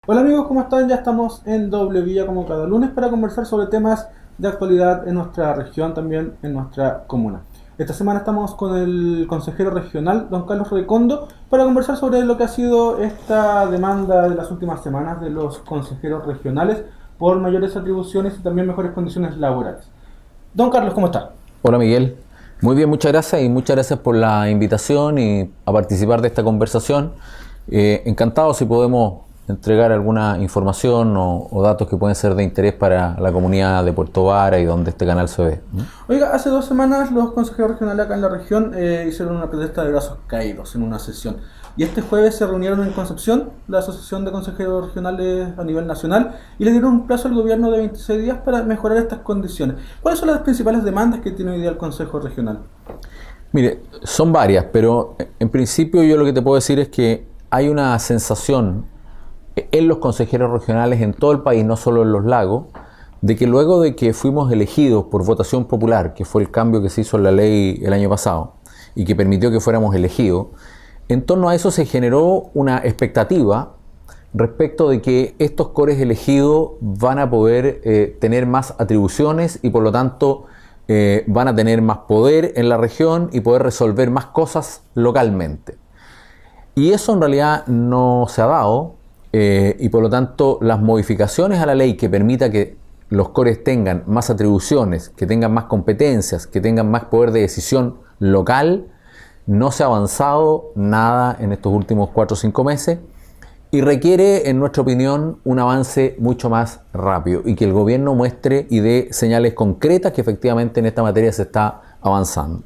Hola amigos, ¿cómo están? Ya estamos en Doble Vía como cada lunes para conversar sobre temas de actualidad en nuestra región, también en nuestra comuna. Esta semana estamos con el consejero regional, don Carlos Recondo, para conversar sobre lo que ha sido esta demanda de las últimas semanas de los consejeros regionales por mayores atribuciones y también mejores condiciones laborales. Don Carlos, ¿cómo está? Hola Miguel, muy bien, muchas gracias y muchas gracias por la invitación y a participar de esta conversación. Encantado si podemos entregar alguna información o datos que pueden ser de interés para la comunidad de Puerto Vara y donde este canal se ve. Oiga, hace 2 semanas los consejeros regionales acá en la región hicieron una protesta de brazos caídos en una sesión. Y este jueves se reunieron en Concepción, la Asociación de Consejeros Regionales a nivel nacional, y le dieron un plazo al gobierno de 26 días para mejorar estas condiciones. ¿Cuáles son las principales demandas que tiene hoy día el Consejo Regional? Mire, son varias, pero en principio yo lo que te puedo decir es que hay una sensación en los consejeros regionales en todo el país, no solo en los lagos, de que luego de que fuimos elegidos por votación popular, que fue el cambio que se hizo en la ley el año pasado y que permitió que fuéramos elegidos, en torno a eso se generó una expectativa respecto de que estos cores elegidos van a poder tener más atribuciones y por lo tanto van a tener más poder en la región y poder resolver más cosas localmente. Y eso en realidad no se ha dado y por lo tanto las modificaciones a la ley que permita que los cores tengan más atribuciones, que tengan más competencias, que tengan más poder de decisión local, no se ha avanzado nada en estos últimos 4 o 5 meses y requiere, en nuestra opinión, un avance mucho más rápido y que el gobierno muestre y dé señales concretas que efectivamente en esta materia se está avanzando.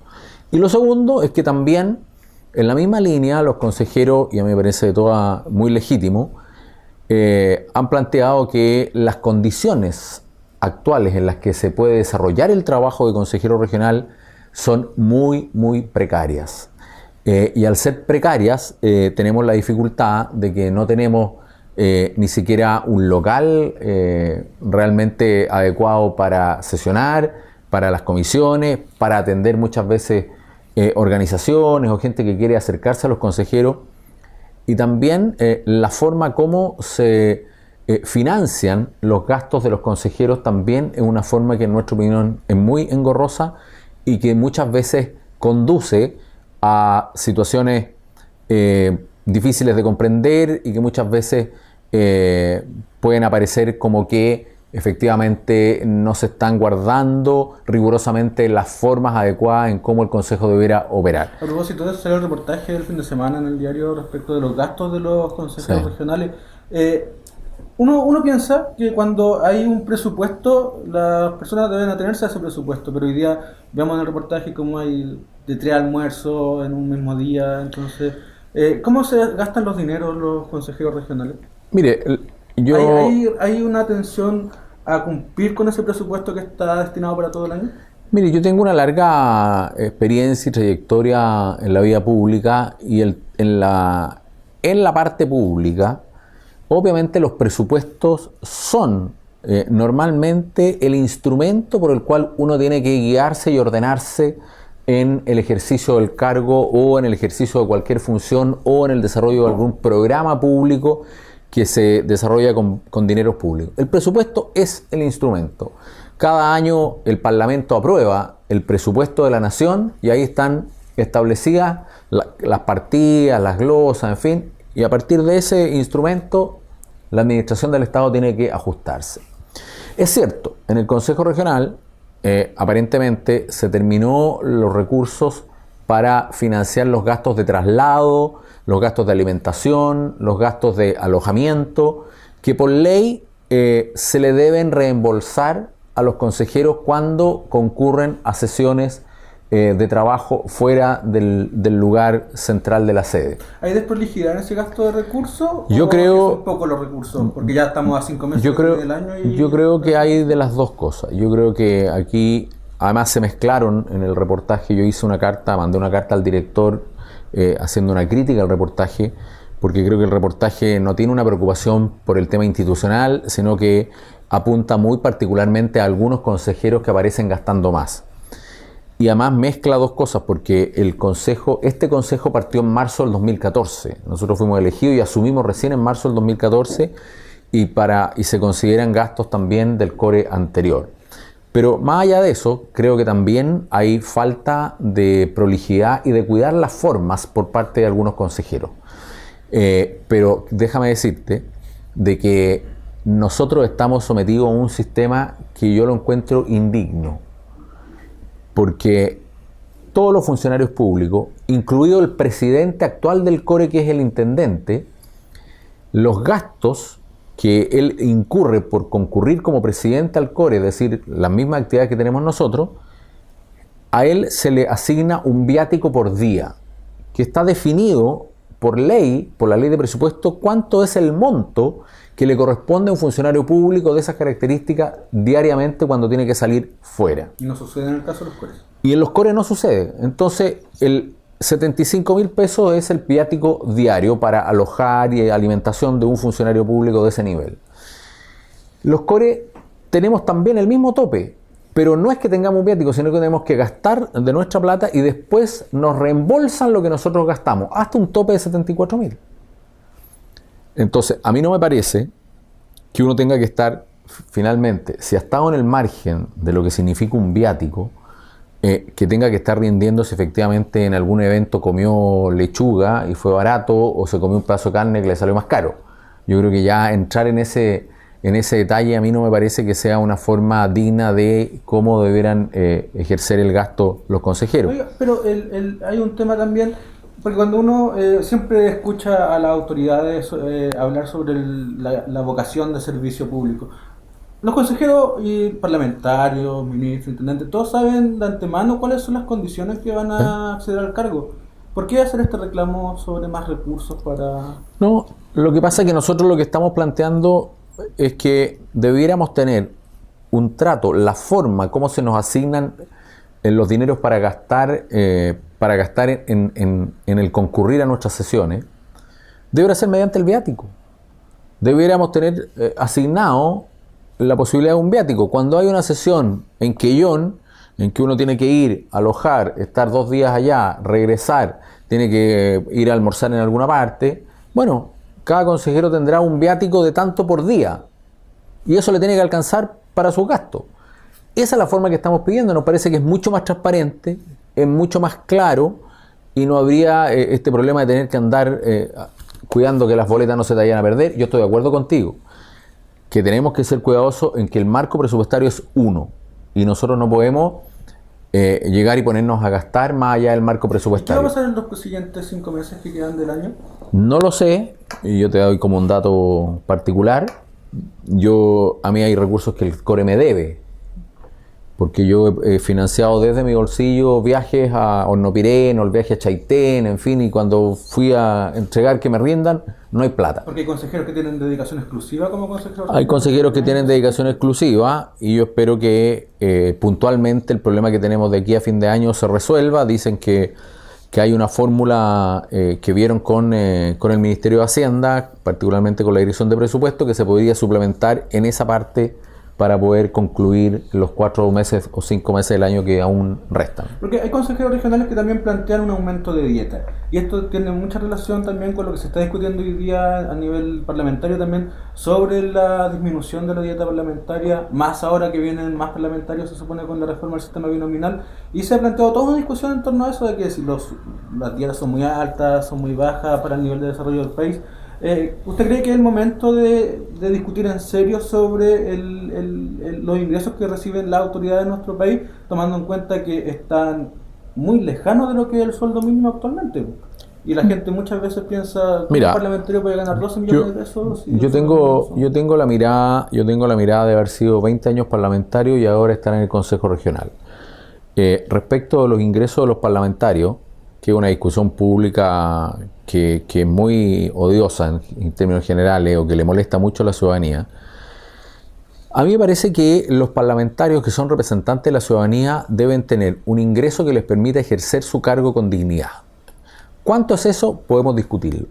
Y lo segundo es que también, en la misma línea, los consejeros, y a mí me parece de toda muy legítimo, han planteado que las condiciones actuales en las que se puede desarrollar el trabajo de consejero regional son muy precarias. Y al ser precarias, tenemos la dificultad de que no tenemos ni siquiera un local realmente adecuado para sesionar, para las comisiones, para atender muchas veces organizaciones o gente que quiere acercarse a los consejeros. Y también la forma como se financian los gastos de los consejeros también es una forma que en nuestra opinión es muy engorrosa y que muchas veces conduce a situaciones difíciles de comprender y que muchas veces pueden aparecer como que efectivamente no se están guardando rigurosamente las formas adecuadas en cómo el Consejo debiera operar. A propósito de eso, salió el reportaje del fin de semana en el diario respecto de los gastos de los consejeros regionales. Uno piensa que cuando hay un presupuesto, las personas deben atenerse a ese presupuesto, pero hoy día vemos en el reportaje cómo hay de 3 almuerzos en un mismo día. Entonces, ¿cómo se gastan los dineros los consejeros regionales? Mire, yo... ¿Hay una atención a cumplir con ese presupuesto que está destinado para todo el año? Mire, yo tengo una larga experiencia y trayectoria en la vida pública y en la parte pública, obviamente los presupuestos son normalmente el instrumento por el cual uno tiene que guiarse y ordenarse en el ejercicio del cargo o en el ejercicio de cualquier función o en el desarrollo de algún programa público que se desarrolla con dineros públicos. El presupuesto es el instrumento. Cada año el Parlamento aprueba el presupuesto de la Nación y ahí están establecidas las partidas, las glosas, en fin, y a partir de ese instrumento la administración del Estado tiene que ajustarse. Es cierto, en el Consejo Regional aparentemente se terminó los recursos para financiar los gastos de traslado, los gastos de alimentación, los gastos de alojamiento, que por ley se le deben reembolsar a los consejeros cuando concurren a sesiones de trabajo fuera del lugar central de la sede. ¿Hay desprolijidad en ese gasto de recursos? Yo creo... ¿Son pocos los recursos? Porque ya estamos a 5 meses del año y... Yo creo que hay de las dos cosas. Yo creo que aquí, además se mezclaron en el reportaje, yo hice una carta, mandé una carta al director haciendo una crítica al reportaje, porque creo que el reportaje no tiene una preocupación por el tema institucional, sino que apunta muy particularmente a algunos consejeros que aparecen gastando más. y además mezcla dos cosas, porque este consejo partió en marzo del 2014. Nosotros fuimos elegidos y asumimos recién en marzo del 2014 y se consideran gastos también del core anterior. Pero más allá de eso, creo que también hay falta de prolijidad y de cuidar las formas por parte de algunos consejeros. Pero déjame decirte de que nosotros estamos sometidos a un sistema que yo lo encuentro indigno, porque todos los funcionarios públicos, incluido el presidente actual del core, que es el intendente, los gastos que él incurre por concurrir como presidente al core, es decir, las mismas actividades que tenemos nosotros, a él se le asigna un viático por día, que está definido por ley, por la ley de presupuesto, cuánto es el monto que le corresponde a un funcionario público de esas características diariamente cuando tiene que salir fuera. Y no sucede en el caso de los cores. Y en los cores no sucede. Entonces, el 75.000 pesos es el viático diario para alojar y alimentación de un funcionario público de ese nivel. Los cores tenemos también el mismo tope, pero no es que tengamos un viático, sino que tenemos que gastar de nuestra plata y después nos reembolsan lo que nosotros gastamos, hasta un tope de 74.000. Entonces, a mí no me parece que uno tenga que estar, finalmente, si ha estado en el margen de lo que significa un viático, que tenga que estar rindiendo si efectivamente en algún evento comió lechuga y fue barato, o se comió un pedazo de carne que le salió más caro. Yo creo que ya entrar en ese detalle a mí no me parece que sea una forma digna de cómo deberán ejercer el gasto los consejeros. Oiga, pero hay un tema también, porque cuando uno siempre escucha a las autoridades hablar sobre la vocación de servicio público, los consejeros y parlamentarios, ministros, intendentes, todos saben de antemano cuáles son las condiciones que van a acceder al cargo. ¿Por qué hacer este reclamo sobre más recursos para...? No, lo que pasa es que nosotros lo que estamos planteando es que debiéramos tener un trato, la forma, cómo se nos asignan los dineros para gastar en el concurrir a nuestras sesiones, debería ser mediante el viático. Deberíamos tener asignado la posibilidad de un viático. Cuando hay una sesión en Quellón, en que uno tiene que ir, alojar, estar 2 días allá, regresar, tiene que ir a almorzar en alguna parte, bueno, cada consejero tendrá un viático de tanto por día y eso le tiene que alcanzar para sus gastos. Esa es la forma que estamos pidiendo. Nos parece que es mucho más transparente, es mucho más claro y no habría este problema de tener que andar cuidando que las boletas no se te vayan a perder. Yo estoy de acuerdo contigo que tenemos que ser cuidadosos en que el marco presupuestario es 1 y nosotros no podemos llegar y ponernos a gastar más allá del marco presupuestario. ¿Qué va a pasar en los siguientes 5 meses que quedan del año? No lo sé, y yo te doy como un dato particular. A mí hay recursos que el core me debe, porque yo he financiado desde mi bolsillo viajes a Hornopirén, o el viaje a Chaitén, en fin, y cuando fui a entregar que me rindan, no hay plata. Porque hay consejeros que tienen dedicación exclusiva como consejeros. Hay consejeros que tienen dedicación exclusiva y yo espero que puntualmente el problema que tenemos de aquí a fin de año se resuelva. Dicen que hay una fórmula que vieron con el Ministerio de Hacienda, particularmente con la Dirección de Presupuesto, que se podría suplementar en esa parte para poder concluir los 4 meses o 5 meses del año que aún restan. Porque hay consejeros regionales que también plantean un aumento de dieta. Y esto tiene mucha relación también con lo que se está discutiendo hoy día a nivel parlamentario también sobre la disminución de la dieta parlamentaria, más ahora que vienen más parlamentarios, se supone, con la reforma del sistema binominal. Y se ha planteado toda una discusión en torno a eso, de que si las dietas son muy altas, son muy bajas para el nivel de desarrollo del país. ¿Usted cree que es el momento de discutir en serio sobre los ingresos que reciben las autoridades de nuestro país, tomando en cuenta que están muy lejanos de lo que es el sueldo mínimo actualmente? Y la gente muchas veces piensa que un parlamentario puede ganar 12 millones de pesos. Yo tengo la mirada de haber sido 20 años parlamentario y ahora estar en el Consejo Regional. Respecto a los ingresos de los parlamentarios, que es una discusión pública que es muy odiosa en términos generales o que le molesta mucho a la ciudadanía, a mí me parece que los parlamentarios que son representantes de la ciudadanía deben tener un ingreso que les permita ejercer su cargo con dignidad. ¿Cuánto es eso? Podemos discutirlo.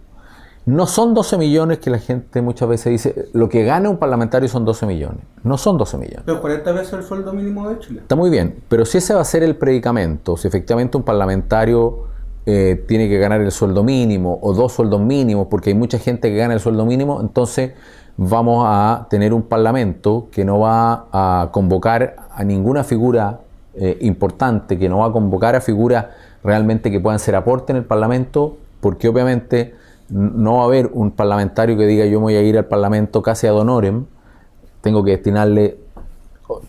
No son 12 millones que la gente muchas veces dice, lo que gana un parlamentario son 12 millones. No son 12 millones. Pero 40 veces el sueldo mínimo de Chile. Está muy bien, pero si ese va a ser el predicamento, si efectivamente un parlamentario tiene que ganar el sueldo mínimo o 2 sueldos mínimos, porque hay mucha gente que gana el sueldo mínimo, entonces vamos a tener un parlamento que no va a convocar a ninguna figura importante, que no va a convocar a figuras realmente que puedan ser aporte en el parlamento, porque obviamente no va a haber un parlamentario que diga yo me voy a ir al parlamento casi ad honorem, tengo que destinarle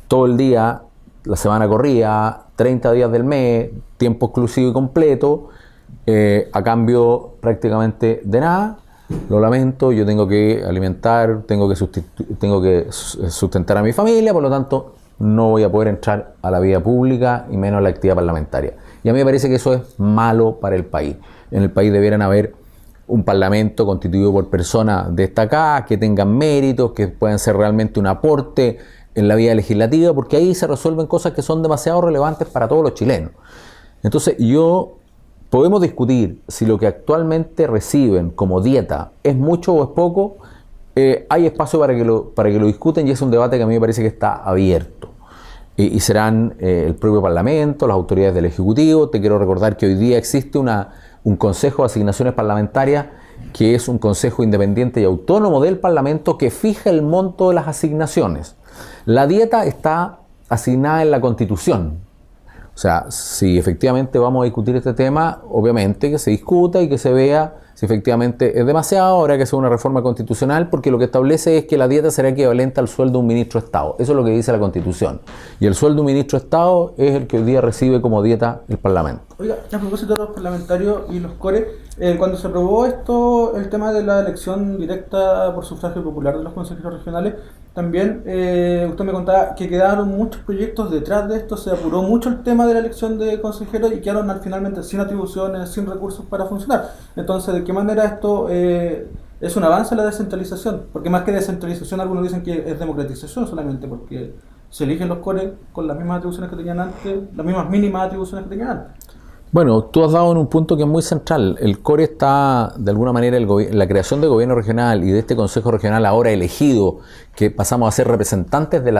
todo el día, la semana corrida, 30 días del mes, tiempo exclusivo y completo, a cambio prácticamente de nada. Lo lamento, yo tengo que alimentar, tengo que sustentar a mi familia, por lo tanto no voy a poder entrar a la vida pública y menos a la actividad parlamentaria. Y a mí me parece que eso es malo para el país. En el país debieran haber un parlamento constituido por personas destacadas, que tengan méritos, que puedan ser realmente un aporte en la vida legislativa, porque ahí se resuelven cosas que son demasiado relevantes para todos los chilenos. Entonces podemos discutir si lo que actualmente reciben como dieta es mucho o es poco. Hay espacio para que lo discuten y es un debate que a mí me parece que está abierto. Y serán el propio Parlamento, las autoridades del Ejecutivo. Te quiero recordar que hoy día existe un Consejo de Asignaciones Parlamentarias, que es un consejo independiente y autónomo del Parlamento que fija el monto de las asignaciones. La dieta está asignada en la Constitución. O sea, si efectivamente vamos a discutir este tema, obviamente que se discuta y que se vea si efectivamente es demasiado, habrá que hacer una reforma constitucional, porque lo que establece es que la dieta será equivalente al sueldo de un ministro de Estado. Eso es lo que dice la Constitución. Y el sueldo de un ministro de Estado es el que hoy día recibe como dieta el Parlamento. Oiga, a propósito de los parlamentarios y los CORE, cuando se aprobó esto, el tema de la elección directa por sufragio popular de los consejeros regionales, también usted me contaba que quedaron muchos proyectos detrás de esto, se apuró mucho el tema de la elección de consejeros y quedaron finalmente sin atribuciones, sin recursos para funcionar. Entonces, ¿de qué manera esto es un avance a la descentralización? Porque más que descentralización, algunos dicen que es democratización solamente, porque se eligen los CORE con las mismas atribuciones que tenían antes, las mismas mínimas atribuciones que tenían antes. Bueno, tú has dado en un punto que es muy central. El CORE está, de alguna manera, la creación del gobierno regional y de este consejo regional ahora elegido, que pasamos a ser representantes de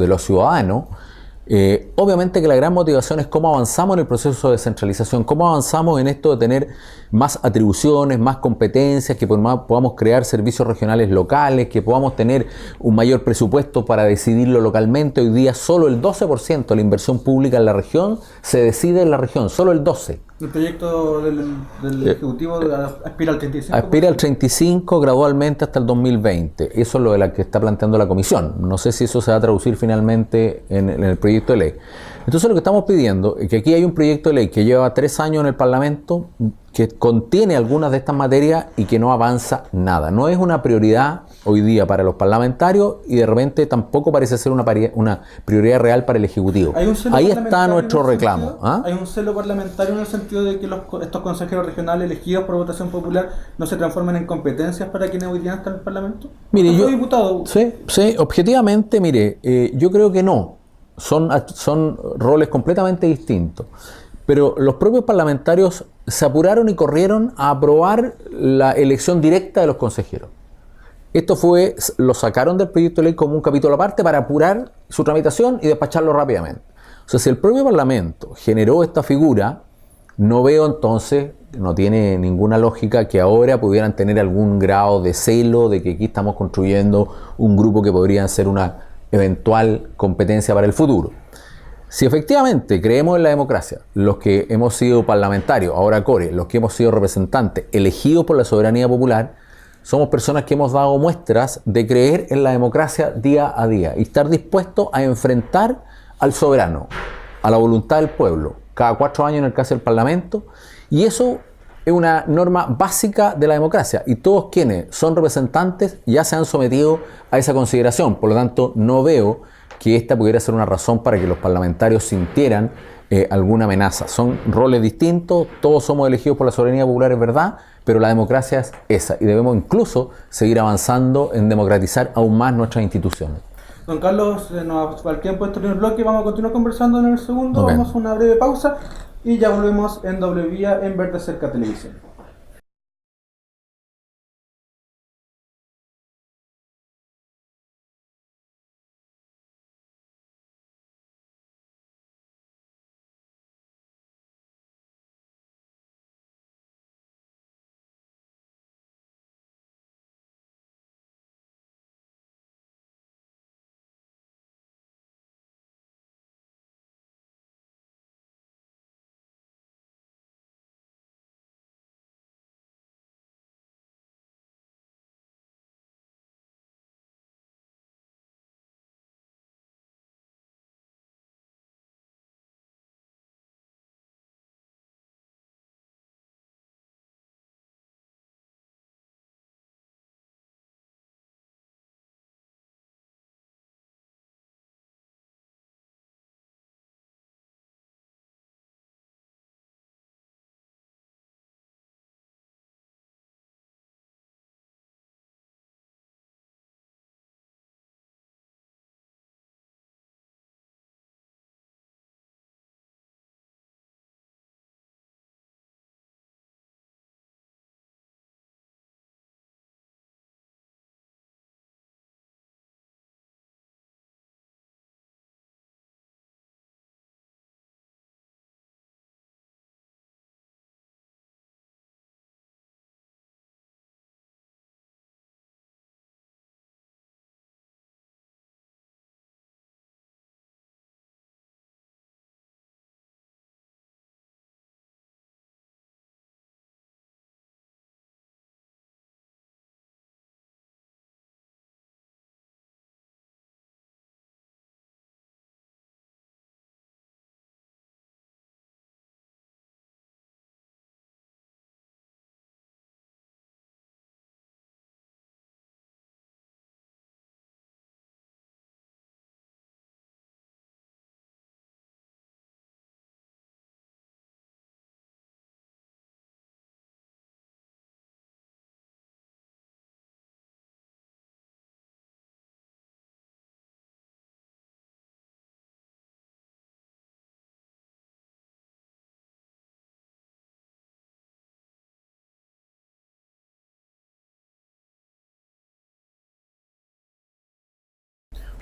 los ciudadanos. Obviamente que la gran motivación es cómo avanzamos en el proceso de descentralización, cómo avanzamos en esto de tener más atribuciones, más competencias, que podamos crear servicios regionales locales, que podamos tener un mayor presupuesto para decidirlo localmente. Hoy día solo el 12% de la inversión pública en la región se decide en la región, solo el 12%. El proyecto del Ejecutivo aspira al 35%. Aspira al 35% gradualmente hasta el 2020. Eso es lo de la que está planteando la Comisión. No sé si eso se va a traducir finalmente en el proyecto de ley. Entonces lo que estamos pidiendo es que aquí hay un proyecto de ley que lleva 3 años en el Parlamento, que contiene algunas de estas materias y que no avanza nada. No es una prioridad hoy día para los parlamentarios y de repente tampoco parece ser una prioridad real para el Ejecutivo. Ahí está nuestro reclamo. ¿Ah? Hay un celo parlamentario en el sentido de que estos consejeros regionales elegidos por votación popular no se transformen en competencias para quienes hoy día están en el Parlamento. Mire, yo, diputado. Sí, objetivamente, mire, yo creo que no. Son roles completamente distintos. Pero los propios parlamentarios se apuraron y corrieron a aprobar la elección directa de los consejeros. Esto lo sacaron del proyecto de ley como un capítulo aparte para apurar su tramitación y despacharlo rápidamente. O sea, si el propio Parlamento generó esta figura, no veo entonces, no tiene ninguna lógica que ahora pudieran tener algún grado de celo de que aquí estamos construyendo un grupo que podría ser una eventual competencia para el futuro. Si efectivamente creemos en la democracia, los que hemos sido parlamentarios, ahora CORE, los que hemos sido representantes elegidos por la soberanía popular, somos personas que hemos dado muestras de creer en la democracia día a día y estar dispuestos a enfrentar al soberano, a la voluntad del pueblo, cada 4 años en el caso del Parlamento, y eso es una norma básica de la democracia y todos quienes son representantes ya se han sometido a esa consideración. Por lo tanto, no veo que esta pudiera ser una razón para que los parlamentarios sintieran alguna amenaza. Son roles distintos, todos somos elegidos por la soberanía popular, es verdad, pero la democracia es esa y debemos incluso seguir avanzando en democratizar aún más nuestras instituciones. Don Carlos, nos va el tiempo de este primer bloque, vamos a continuar conversando en el segundo, Okay. Vamos a una breve pausa y ya volvemos en Doble Vía en Verde Cerca Televisión.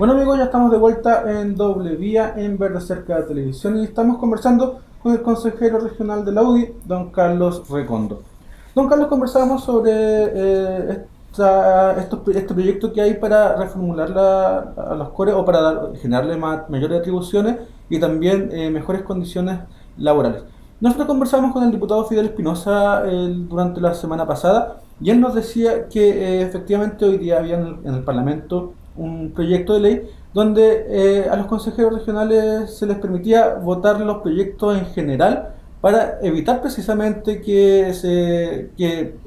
Bueno amigos, ya estamos de vuelta en Doble Vía en Verde Cerca de Televisión y estamos conversando con el consejero regional de la UDI, don Carlos Recondo. Don Carlos, conversábamos sobre este proyecto que hay para reformular a los CORE o para generarle mayores atribuciones y también mejores condiciones laborales. Nosotros conversamos con el diputado Fidel Espinosa durante la semana pasada y él nos decía que efectivamente hoy día había en el Parlamento un proyecto de ley donde a los consejeros regionales se les permitía votar los proyectos en general para evitar precisamente que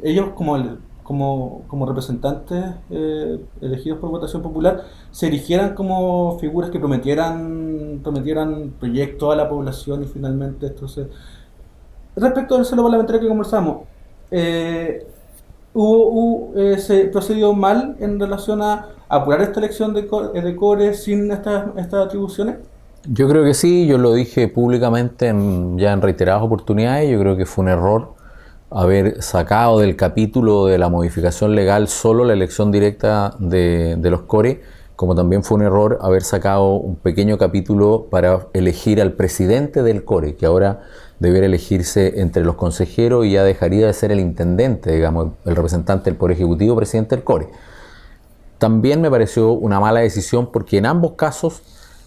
ellos como representantes elegidos por votación popular se erigieran como figuras que prometieran proyectos a la población y finalmente esto se... Respecto al celo parlamentario que conversamos, se procedió mal en relación a apurar esta elección de CORE sin estas atribuciones. Yo creo que sí, yo lo dije públicamente ya en reiteradas oportunidades. Yo creo que fue un error haber sacado del capítulo de la modificación legal solo la elección directa de los CORE, como también fue un error haber sacado un pequeño capítulo para elegir al presidente del CORE, que ahora debiera elegirse entre los consejeros y ya dejaría de ser el intendente, digamos, el representante del Poder Ejecutivo, presidente del CORE. También me pareció una mala decisión porque en ambos casos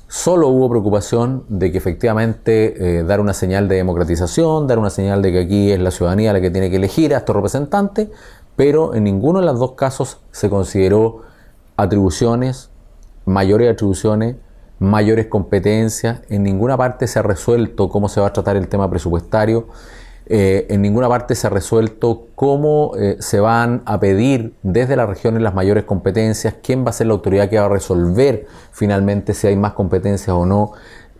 solo hubo preocupación de que efectivamente dar una señal de democratización, dar una señal de que aquí es la ciudadanía la que tiene que elegir a estos representantes, pero en ninguno de los dos casos se consideró mayores competencias, en ninguna parte se ha resuelto cómo se va a tratar el tema presupuestario, en ninguna parte se ha resuelto cómo se van a pedir desde las regiones las mayores competencias, quién va a ser la autoridad que va a resolver finalmente si hay más competencias o no.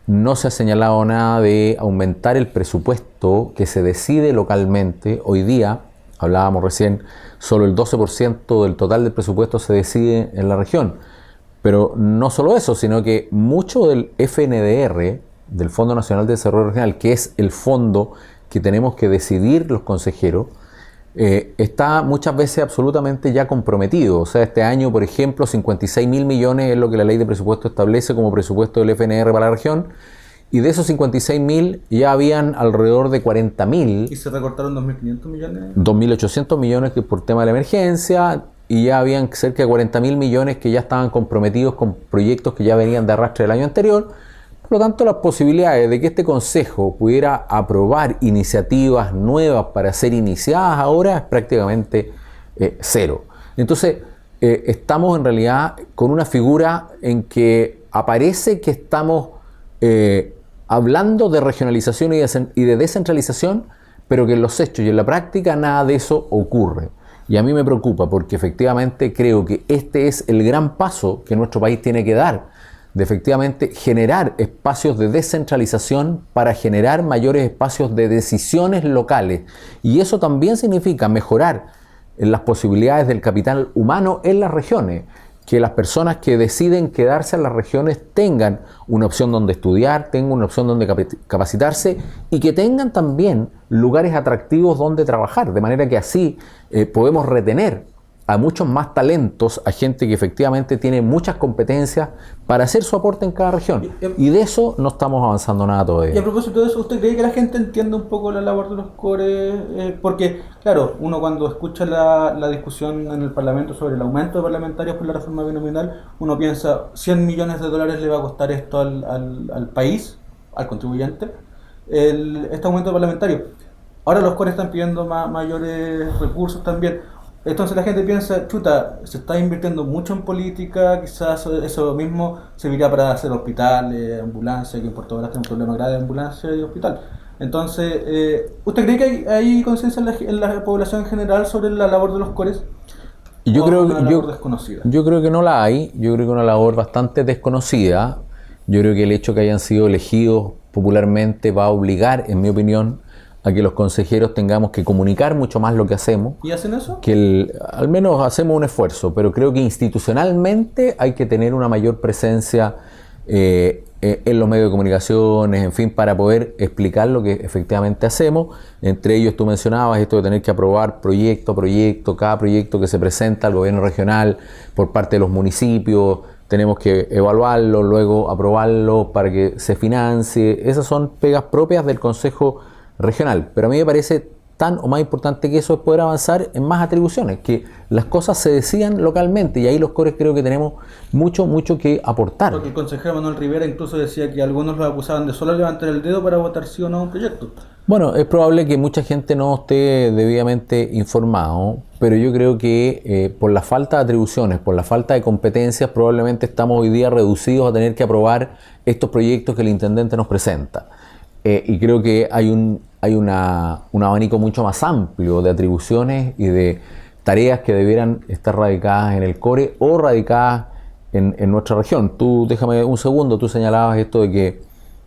No se ha señalado nada de aumentar el presupuesto que se decide localmente. Hoy día, hablábamos recién, solo el 12% del total del presupuesto se decide en la región. Pero no solo eso, sino que mucho del FNDR, del Fondo Nacional de Desarrollo Regional, que es el fondo que tenemos que decidir los consejeros, está muchas veces absolutamente ya comprometido. O sea, este año, por ejemplo, 56.000 millones es lo que la ley de presupuesto establece como presupuesto del FNR para la región, y de esos 56.000 ya habían alrededor de 40.000. ¿Y se recortaron 2.500 millones? 2.800 millones que por tema de la emergencia, y ya habían cerca de 40.000 millones que ya estaban comprometidos con proyectos que ya venían de arrastre del año anterior. Por lo tanto, las posibilidades de que este Consejo pudiera aprobar iniciativas nuevas para ser iniciadas ahora es prácticamente cero. Entonces, estamos en realidad con una figura en que aparece que estamos hablando de regionalización y de descentralización, pero que en los hechos y en la práctica nada de eso ocurre. Y a mí me preocupa porque efectivamente creo que este es el gran paso que nuestro país tiene que dar, de efectivamente generar espacios de descentralización para generar mayores espacios de decisiones locales. Y eso también significa mejorar las posibilidades del capital humano en las regiones, que las personas que deciden quedarse en las regiones tengan una opción donde estudiar, tengan una opción donde capacitarse y que tengan también lugares atractivos donde trabajar, de manera que así podemos retener a muchos más talentos, a gente que efectivamente tiene muchas competencias para hacer su aporte en cada región. Y de eso no estamos avanzando nada todavía. Y a propósito de eso, ¿usted cree que la gente entiende un poco la labor de los CORE? Porque, claro, uno cuando escucha la discusión en el Parlamento sobre el aumento de parlamentarios por la reforma binominal, uno piensa, $100 millones le va a costar esto al país, al contribuyente, este aumento parlamentario. Ahora los CORE están pidiendo mayores recursos también. Entonces la gente piensa, chuta, se está invirtiendo mucho en política, quizás eso mismo serviría para hacer hospitales, ambulancias, que en Puerto Varas tiene un problema grave de ambulancia y hospital. Entonces, ¿usted cree que hay conciencia en la población en general sobre la labor de los CORES? Yo creo que no la hay. Yo creo que es una labor bastante desconocida. Yo creo que el hecho que hayan sido elegidos popularmente va a obligar, en mi opinión, a que los consejeros tengamos que comunicar mucho más lo que hacemos. ¿Y hacen eso? Al menos hacemos un esfuerzo, pero creo que institucionalmente hay que tener una mayor presencia en los medios de comunicaciones, en fin, para poder explicar lo que efectivamente hacemos. Entre ellos tú mencionabas esto de tener que aprobar proyecto a proyecto, cada proyecto que se presenta al gobierno regional por parte de los municipios, tenemos que evaluarlo, luego aprobarlo para que se financie. Esas son pegas propias del Consejo Regional. Pero a mí me parece tan o más importante que eso es poder avanzar en más atribuciones, que las cosas se decidan localmente, y ahí los cores creo que tenemos mucho que aportar. Porque el consejero Manuel Rivera incluso decía que algunos lo acusaban de solo levantar el dedo para votar sí o no a un proyecto. Bueno, es probable que mucha gente no esté debidamente informado, pero yo creo que por la falta de atribuciones, por la falta de competencias, probablemente estamos hoy día reducidos a tener que aprobar estos proyectos que el intendente nos presenta. Y creo que hay un abanico mucho más amplio de atribuciones y de tareas que debieran estar radicadas en el CORE o radicadas en nuestra región. Tú, déjame un segundo, tú señalabas esto de que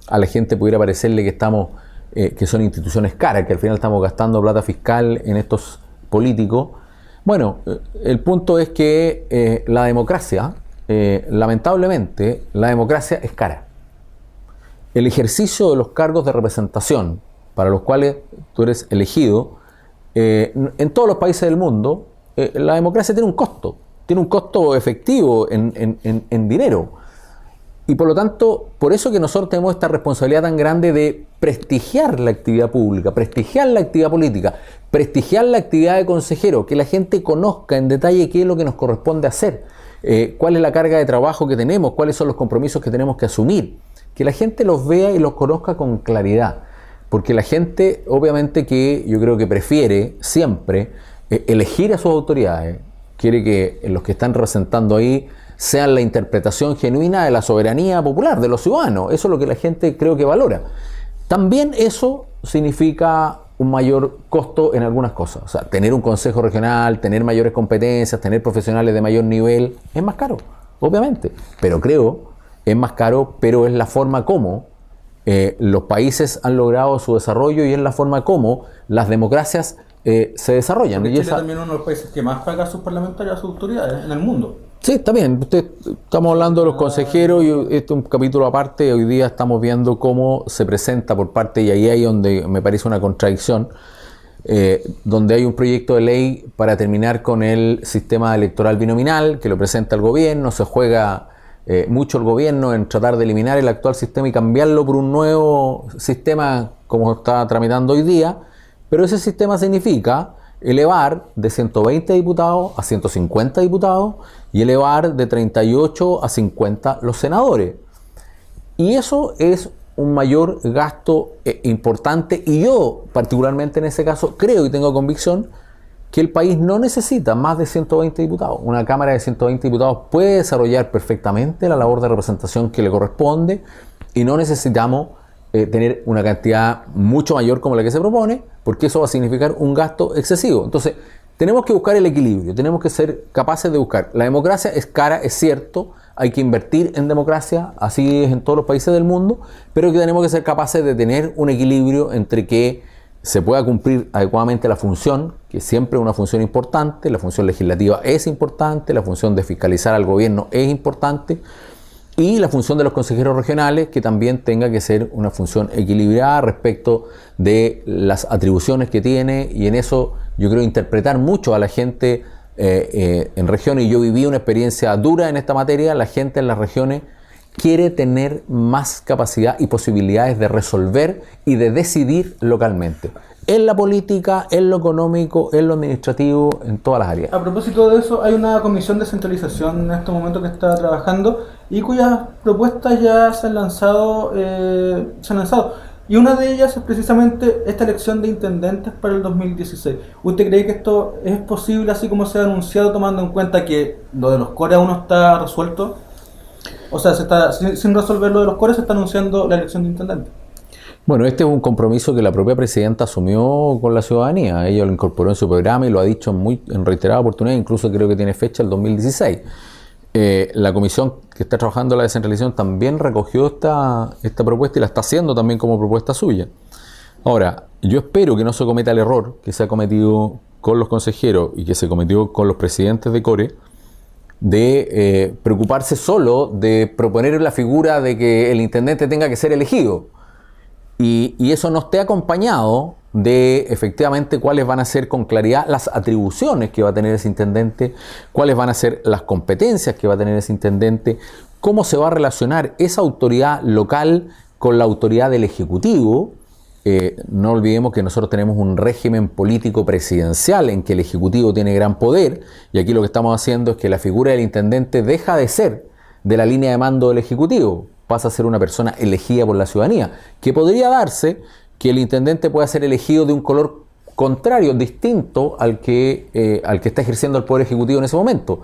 a la gente pudiera parecerle que estamos, que son instituciones caras, que al final estamos gastando plata fiscal en estos políticos. Bueno, el punto es que la democracia, lamentablemente, la democracia es cara. El ejercicio de los cargos de representación para los cuales tú eres elegido, en todos los países del mundo, la democracia tiene un costo efectivo en dinero. Y por lo tanto, por eso que nosotros tenemos esta responsabilidad tan grande de prestigiar la actividad pública, prestigiar la actividad política, prestigiar la actividad de consejero, que la gente conozca en detalle qué es lo que nos corresponde hacer, cuál es la carga de trabajo que tenemos, cuáles son los compromisos que tenemos que asumir. Que la gente los vea y los conozca con claridad, porque la gente obviamente que yo creo que prefiere siempre elegir a sus autoridades, quiere que los que están representando ahí sean la interpretación genuina de la soberanía popular, de los ciudadanos. Eso es lo que la gente creo que valora. También eso significa un mayor costo en algunas cosas. O sea, tener un consejo regional, tener mayores competencias, tener profesionales de mayor nivel, es más caro, obviamente, pero creo es más caro, pero es la forma como los países han logrado su desarrollo y es la forma como las democracias se desarrollan. Chile también es uno de los países que más paga a sus parlamentarios, a sus autoridades en el mundo. Sí, está bien. Estamos hablando de los consejeros y este es un capítulo aparte. Hoy día estamos viendo cómo se presenta por parte, y ahí hay donde me parece una contradicción, donde hay un proyecto de ley para terminar con el sistema electoral binominal, que lo presenta el gobierno, se juega mucho el gobierno en tratar de eliminar el actual sistema y cambiarlo por un nuevo sistema como está tramitando hoy día, pero ese sistema significa elevar de 120 diputados a 150 diputados y elevar de 38 a 50 los senadores. Y eso es un mayor gasto importante, y yo particularmente en ese caso creo y tengo convicción que el país no necesita más de 120 diputados. Una Cámara de 120 diputados puede desarrollar perfectamente la labor de representación que le corresponde y no necesitamos tener una cantidad mucho mayor como la que se propone, porque eso va a significar un gasto excesivo. Entonces, tenemos que buscar el equilibrio, tenemos que ser capaces de buscar. La democracia es cara, es cierto, hay que invertir en democracia, así es en todos los países del mundo, pero que tenemos que ser capaces de tener un equilibrio entre que se pueda cumplir adecuadamente la función, que siempre es una función importante, la función legislativa es importante, la función de fiscalizar al gobierno es importante, y la función de los consejeros regionales, que también tenga que ser una función equilibrada respecto de las atribuciones que tiene, y en eso yo creo interpretar mucho a la gente en regiones, y yo viví una experiencia dura en esta materia. La gente en las regiones quiere tener más capacidad y posibilidades de resolver y de decidir localmente, en la política, en lo económico, en lo administrativo, en todas las áreas. A propósito de eso, hay una comisión de centralización en estos momentos que está trabajando y cuyas propuestas ya se han lanzado. Y una de ellas es precisamente esta elección de intendentes para el 2016. ¿Usted cree que esto es posible así como se ha anunciado, tomando en cuenta que lo de los cores aún no está resuelto? O sea, sin resolver lo de los cores, se está anunciando la elección de intendentes. Bueno, este es un compromiso que la propia presidenta asumió con la ciudadanía. Ella lo incorporó en su programa y lo ha dicho en reiteradas oportunidades, incluso creo que tiene fecha el 2016. La comisión que está trabajando la descentralización también recogió esta propuesta y la está haciendo también como propuesta suya. Ahora, yo espero que no se cometa el error que se ha cometido con los consejeros y que se cometió con los presidentes de CORE, de preocuparse solo de proponer la figura de que el intendente tenga que ser elegido y eso no esté acompañado de efectivamente cuáles van a ser con claridad las atribuciones que va a tener ese intendente, cuáles van a ser las competencias que va a tener ese intendente, cómo se va a relacionar esa autoridad local con la autoridad del Ejecutivo. No olvidemos que nosotros tenemos un régimen político presidencial en que el Ejecutivo tiene gran poder, y aquí lo que estamos haciendo es que la figura del intendente deja de ser de la línea de mando del Ejecutivo, pasa a ser una persona elegida por la ciudadanía, que podría darse que el intendente pueda ser elegido de un color contrario, distinto al que está ejerciendo el Poder Ejecutivo en ese momento.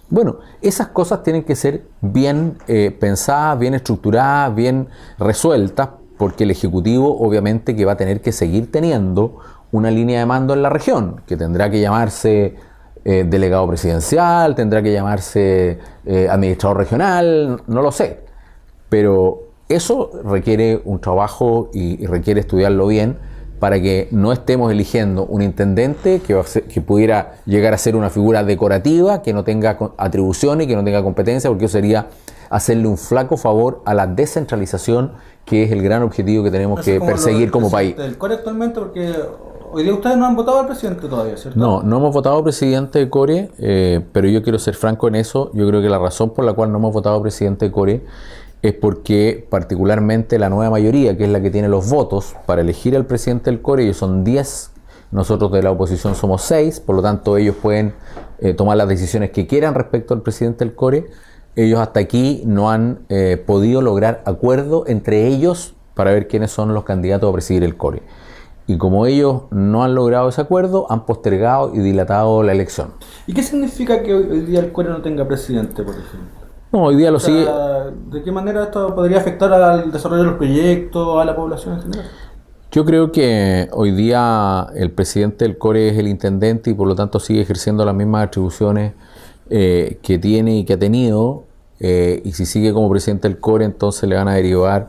Bueno, esas cosas tienen que ser bien pensadas, bien estructuradas, bien resueltas, porque el Ejecutivo obviamente que va a tener que seguir teniendo una línea de mando en la región, que tendrá que llamarse delegado presidencial, tendrá que llamarse administrador regional, no lo sé, pero eso requiere un trabajo y requiere estudiarlo bien para que no estemos eligiendo un intendente que pudiera llegar a ser una figura decorativa, que no tenga atribuciones y que no tenga competencia, porque eso sería hacerle un flaco favor a la descentralización, que es el gran objetivo que tenemos que perseguir como país. ¿El CORE actualmente? Porque hoy día ustedes no han votado al presidente todavía, ¿cierto? No hemos votado al presidente de CORE, pero yo quiero ser franco en eso. Yo creo que la razón por la cual no hemos votado al presidente de CORE es porque particularmente la nueva mayoría, que es la que tiene los votos para elegir al presidente del CORE, ellos son 10, nosotros de la oposición somos 6, por lo tanto ellos pueden tomar las decisiones que quieran respecto al presidente del CORE. Ellos hasta aquí no han podido lograr acuerdo entre ellos para ver quiénes son los candidatos a presidir el CORE. Y como ellos no han logrado ese acuerdo, han postergado y dilatado la elección. ¿Y qué significa que hoy día el CORE no tenga presidente, por ejemplo? No, hoy día lo sigue. ¿De qué manera esto podría afectar al desarrollo de los proyectos, a la población en general? Yo creo que hoy día el presidente del CORE es el intendente y por lo tanto sigue ejerciendo las mismas atribuciones que tiene y que ha tenido, y si sigue como presidente del CORE, entonces le van a derivar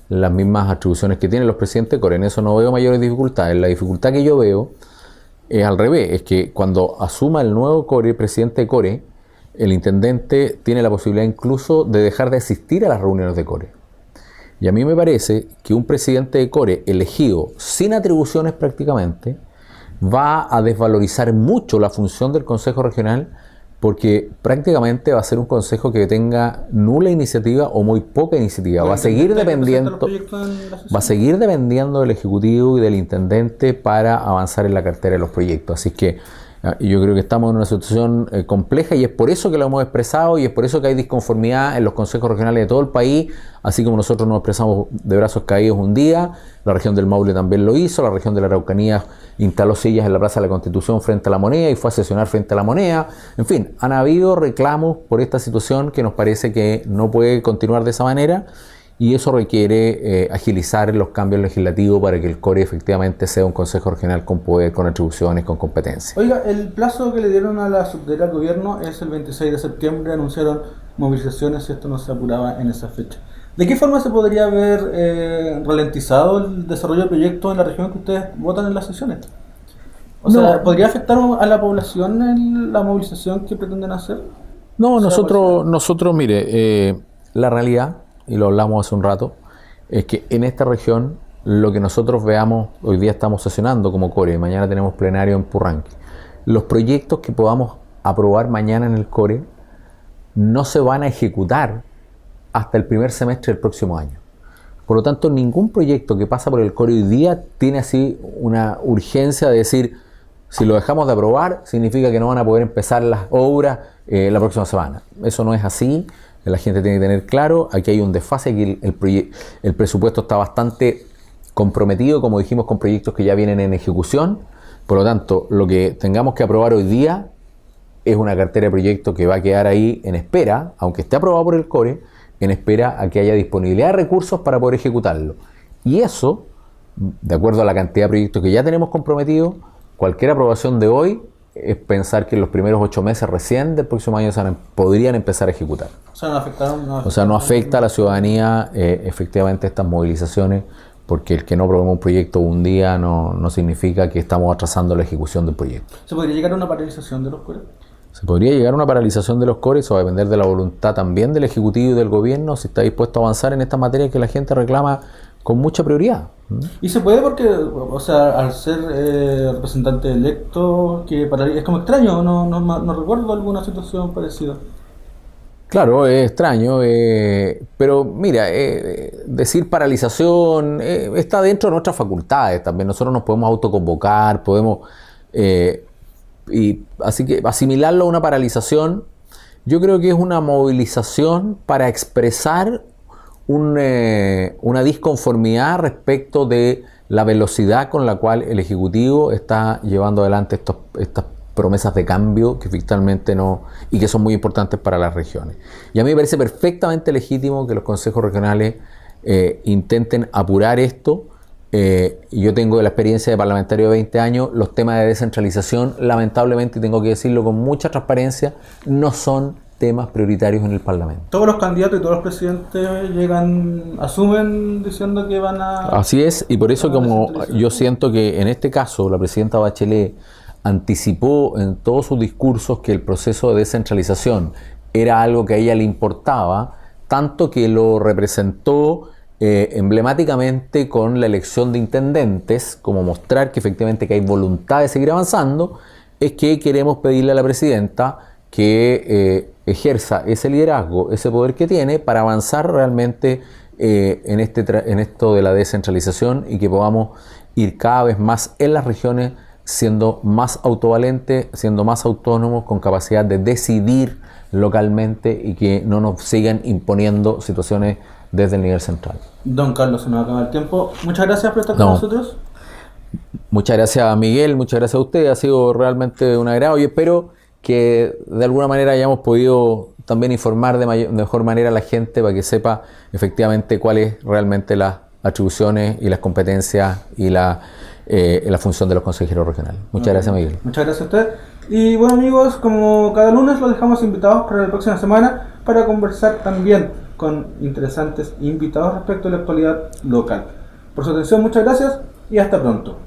las mismas atribuciones que tienen los presidentes del CORE. En eso no veo mayores dificultades. La dificultad que yo veo es al revés, es que cuando asuma el nuevo CORE, presidente de CORE, el intendente tiene la posibilidad incluso de dejar de asistir a las reuniones de CORE. Y a mí me parece que un presidente de CORE elegido sin atribuciones prácticamente va a desvalorizar mucho la función del Consejo Regional, porque prácticamente va a ser un consejo que tenga nula iniciativa o muy poca iniciativa. Va a seguir dependiendo del Ejecutivo y del Intendente para avanzar en la cartera de los proyectos. Así que yo creo que estamos en una situación compleja, y es por eso que lo hemos expresado, y es por eso que hay disconformidad en los consejos regionales de todo el país, así como nosotros nos expresamos de brazos caídos un día, la región del Maule también lo hizo, la región de la Araucanía instaló sillas en la Plaza de la Constitución frente a la Moneda y fue a sesionar frente a la Moneda. En fin, han habido reclamos por esta situación que nos parece que no puede continuar de esa manera, y eso requiere agilizar los cambios legislativos para que el CORE efectivamente sea un consejo regional con poder, con atribuciones, con competencia. Oiga, el plazo que le dieron a la subdelegación del gobierno es el 26 de septiembre, anunciaron movilizaciones si esto no se apuraba en esa fecha. ¿De qué forma se podría haber ralentizado el desarrollo del proyecto en la región que ustedes votan en las sesiones? O sea, ¿podría afectar a la población en la movilización que pretenden hacer? No, nosotros mire, la realidad, y lo hablamos hace un rato, es que en esta región lo que nosotros veamos, hoy día estamos sesionando como CORE, mañana tenemos plenario en Purranque, los proyectos que podamos aprobar mañana en el CORE no se van a ejecutar hasta el primer semestre del próximo año. Por lo tanto, ningún proyecto que pasa por el CORE hoy día tiene así una urgencia de decir, si lo dejamos de aprobar, significa que no van a poder empezar las obras la próxima semana. Eso no es así. La gente tiene que tener claro, aquí hay un desfase, aquí el presupuesto está bastante comprometido, como dijimos, con proyectos que ya vienen en ejecución. Por lo tanto, lo que tengamos que aprobar hoy día es una cartera de proyectos que va a quedar ahí en espera, aunque esté aprobado por el CORE, en espera a que haya disponibilidad de recursos para poder ejecutarlo. Y eso, de acuerdo a la cantidad de proyectos que ya tenemos comprometidos, cualquier aprobación de hoy es pensar que en los primeros 8 meses recién del próximo año podrían empezar a ejecutar. O sea, no afecta a la ciudadanía efectivamente estas movilizaciones, porque el que no aprobemos un proyecto un día no significa que estamos atrasando la ejecución del proyecto. ¿Se podría llegar a una paralización de los CORE? Se podría llegar a una paralización de los CORE, eso va a depender de la voluntad también del Ejecutivo y del Gobierno, si está dispuesto a avanzar en estas materias que la gente reclama con mucha prioridad. Y se puede porque, o sea, al ser representante electo, que para es como extraño, no recuerdo alguna situación parecida. Claro, es extraño, pero mira, decir paralización está dentro de nuestras facultades también. Nosotros nos podemos autoconvocar, podemos, eh, y así que asimilarlo a una paralización, yo creo que es una movilización para expresar una disconformidad respecto de la velocidad con la cual el Ejecutivo está llevando adelante estas promesas de cambio que finalmente no, y que son muy importantes para las regiones. Y a mí me parece perfectamente legítimo que los consejos regionales intenten apurar esto. Yo tengo la experiencia de parlamentario de 20 años, los temas de descentralización, lamentablemente, tengo que decirlo con mucha transparencia, no son temas prioritarios en el Parlamento. Todos los candidatos y todos los presidentes asumen diciendo que van a... Así es, y por eso como yo siento que en este caso la presidenta Bachelet anticipó en todos sus discursos que el proceso de descentralización era algo que a ella le importaba, tanto que lo representó emblemáticamente con la elección de intendentes, como mostrar que efectivamente que hay voluntad de seguir avanzando, es que queremos pedirle a la presidenta que ejerza ese liderazgo, ese poder que tiene para avanzar realmente en esto de la descentralización y que podamos ir cada vez más en las regiones siendo más autovalentes, siendo más autónomos, con capacidad de decidir localmente y que no nos sigan imponiendo situaciones desde el nivel central. Don Carlos, se nos acaba el tiempo. Muchas gracias por estar con nosotros. Muchas gracias a Miguel, muchas gracias a usted, ha sido realmente un agrado y espero que de alguna manera hayamos podido también informar de mejor manera a la gente para que sepa efectivamente cuáles realmente las atribuciones y las competencias y la función de los consejeros regionales. Muchas gracias, Miguel. Muchas gracias a usted. Y bueno, amigos, como cada lunes los dejamos invitados para la próxima semana para conversar también con interesantes invitados respecto a la actualidad local. Por su atención, muchas gracias y hasta pronto.